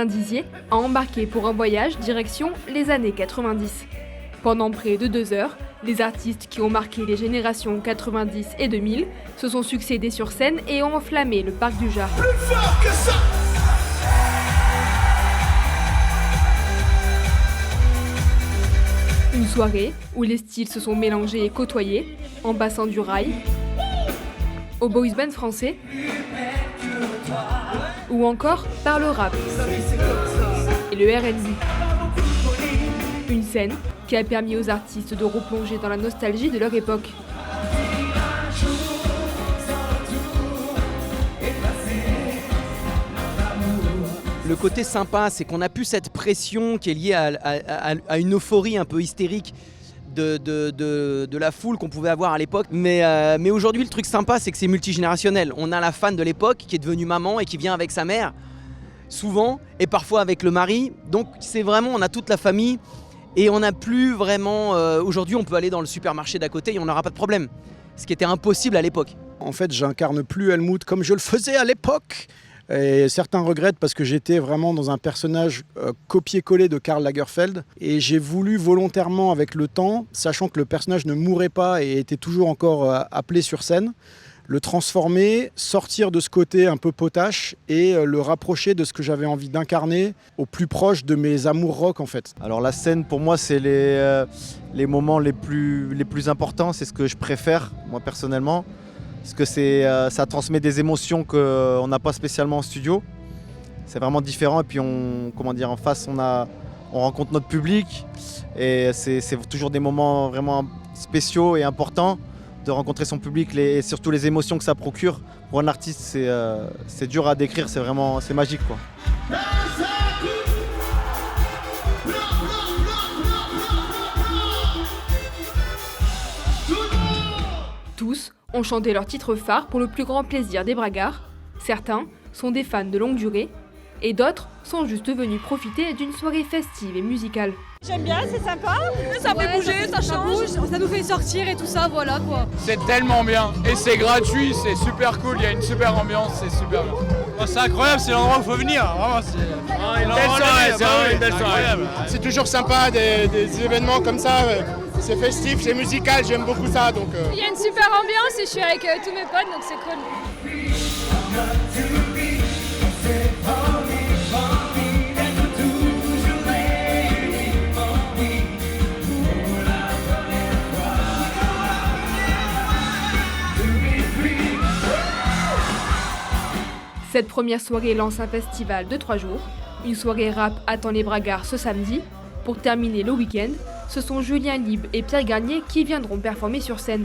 Martin Dizier a embarqué pour un voyage direction les années 90. Pendant près de 2 heures, les artistes qui ont marqué les générations 90 et 2000 se sont succédés sur scène et ont enflammé le parc du Jard. Plus fort que ça. Une soirée où les styles se sont mélangés et côtoyés, en passant du rail au boys band français ou encore par le rap et le R&B. Une scène qui a permis aux artistes de replonger dans la nostalgie de leur époque. Le côté sympa, c'est qu'on a plus cette pression qui est liée à une euphorie un peu hystérique de la foule qu'on pouvait avoir à l'époque. Mais aujourd'hui, le truc sympa, c'est que c'est multigénérationnel. On a la fan de l'époque qui est devenue maman et qui vient avec sa mère, souvent, et parfois avec le mari. Donc c'est vraiment, on a toute la famille et on n'a plus vraiment... aujourd'hui, on peut aller dans le supermarché d'à côté et on n'aura pas de problème. Ce qui était impossible à l'époque. En fait, j'incarne plus Helmut comme je le faisais à l'époque. Et certains regrettent parce que j'étais vraiment dans un personnage copié-collé de Karl Lagerfeld. Et j'ai voulu volontairement, avec le temps, sachant que le personnage ne mourait pas et était toujours encore appelé sur scène, le transformer, sortir de ce côté un peu potache et le rapprocher de ce que j'avais envie d'incarner au plus proche de mes amours rock en fait. Alors la scène pour moi c'est les moments les plus importants, c'est ce que je préfère moi personnellement. Parce que ça transmet des émotions qu'on n'a pas spécialement en studio. C'est vraiment différent et puis en face on rencontre notre public et c'est toujours des moments vraiment spéciaux et importants de rencontrer son public et surtout les émotions que ça procure. Pour un artiste c'est dur à décrire, c'est magique quoi. Tous ont chanté leur titre phare pour le plus grand plaisir des bragards. Certains sont des fans de longue durée et d'autres sont juste venus profiter d'une soirée festive et musicale. J'aime bien, c'est sympa, ça fait bouger, ça change, ça nous fait sortir et tout ça, voilà quoi. C'est tellement bien et c'est gratuit, c'est super cool, il y a une super ambiance, c'est super bien. Oh, c'est incroyable, c'est l'endroit où il faut venir, vraiment c'est une belle soirée. C'est toujours sympa des événements comme ça, c'est festif, c'est musical, j'aime beaucoup ça. Donc, Il y a une super ambiance et je suis avec tous mes potes donc c'est cool. Cette première soirée lance un festival de 3 jours. Une soirée rap attend les bragards ce samedi. Pour terminer le week-end, ce sont Julien Libre et Pierre Garnier qui viendront performer sur scène.